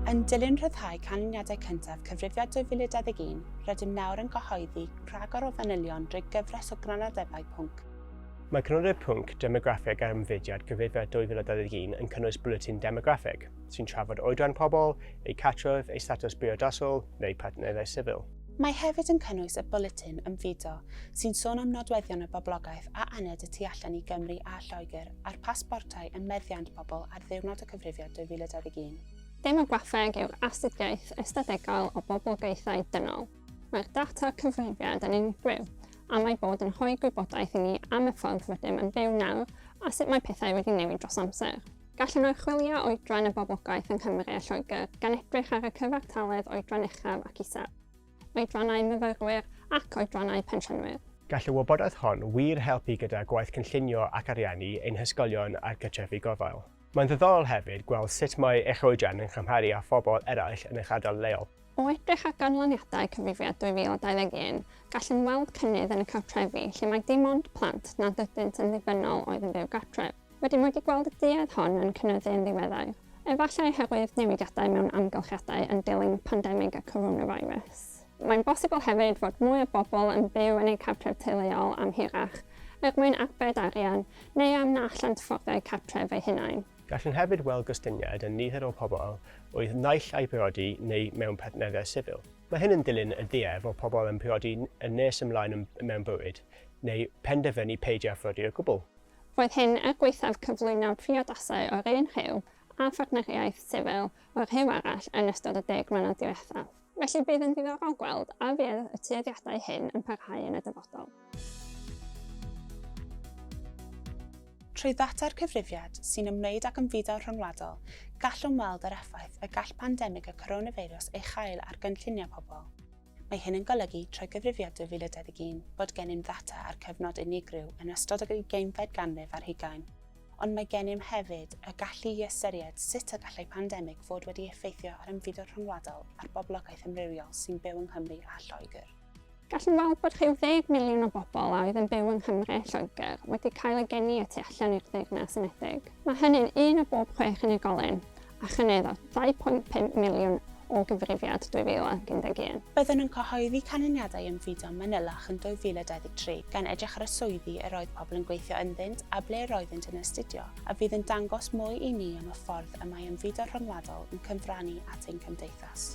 Yn dilyn rhyddhau canlyniadau cyntaf Cyfrifiad 2021, rydym nawr yn gyhoeddi rhagor o fanylion drwy gyfres o Crynodebau pwnc. Mae Crynodeb pwnc Demograffeg ar ymfudiad Cyfrifiad 2021 yn cynnwys bwletin Demograffeg, sy'n trafod oedran pobl, eu cartref, eu statws briodasol neu partnerau sifil. Mae hefyd yn cynnwys y bwletin ymfudo, sy'n sôn am nodweddion y boblogaeth a aned y tu allan i Gymru a Lloegr a'r pasbortau ym meddiant pobl ar ddiwrnod y Cyfrifiad 2021. Demograffeg yw'r astudiaeth ystadegol o boblogaethau dynol. Mae'r data cyfrifiad yn unigryw, a mae bod yn rhoi gwybodaeth i ni am y ffordd rydym yn byw nawr a sut mae pethau wedi newid dros amser. Gallwn nhw chwilio oedran y boblogaeth yng Nghymru a Lloegr gan edrych ar y cyfartaledd oedran uchaf ac isaf, oedrannau myfyrwyr ac oedrannau pensiynwyr. Gall y wybodaeth hon wir helpu gyda gwaith cynllunio ac ariannu ein hysgolion a'r cartrefi gofal. Mae'n ddiddorol hefyd gweld sut mae eich oedran yn cymharu â phobl eraill yn eich ardal leol. O edrych ar ganlyniadau Cyfrifiad 2021, gallwn weld cynnydd yn y cartrefi lle mae dim ond plant nad ydynt yn ddibynnol oedd yn byw gartref. Rydym wedi gweld y duedd hon yn cynyddu yn ddiweddar, efallai oherwydd newidiadau mewn amgylchiadau yn dilyn pandemig y coronavirus. Mae'n bosibl hefyd fod mwy o bobl yn byw yn eu cartref teuluol am hirach, mwyn arbed arian neu am na allan fforddiau cartref eu hunain. Gallwn hefyd weld gostyniad yn nifer o pobl oedd naill ai priodi neu mewn partneriau sifil. Mae hyn yn dilyn y duedd o pobl yn priodi yn nes ymlaen mewn bywyd, neu penderfynu peidio â phrodi o gwbl. Roedd hyn er gweithaf cyflwyno priodasau o'r un rhyw a phartneriaeth sifil o'r rhyw arall yn ystod y 10 mlynedd diwethaf. Felly bydd yn ddiddorol gweld a fydd y tueddiadau hyn yn parhau yn y dyfodol. Trwy ddata'r cyfrifiad sy'n ymwneud ag ymfudo rhyngwladol, gallwn weld yr effaith y gall pandemig y coronavirus ei chael ar gynlluniau pobl. Mae hyn yn golygu trwy Gyfrifiad 2021 bod gennym ddata ar cyfnod unigryw yn ystod y 20fed ganrif ar hugain, ond mae gennym hefyd y gallu i ystyried sut y gallai pandemig fod wedi effeithio ar ymfudo rhyngwladol a'r boblogaeth amrywiol sy'n byw yng Nghymru a Lloegr. Gallwn weld bod rhyw 10 miliwn o bobl a oedd yn byw yng Nghymru a Lloegr wedi cael ei geni y tu allan i'r Deyrnas Unedig. Mae hynny'n 1 o bob 6 unigolyn, a chynnydd o 2.5 miliwn o Gyfrifiad 2021. Byddwn yn cyhoeddi canlyniadau ymfudo manylach yn 2023 gan edrych ar y swyddi yr oedd pobl yn gweithio ynddynt a ble roeddent yn astudio, a fydd yn dangos mwy i ni am y ffordd y mae ymfudo rhyngwladol yn cyfrannu at ein cymdeithas.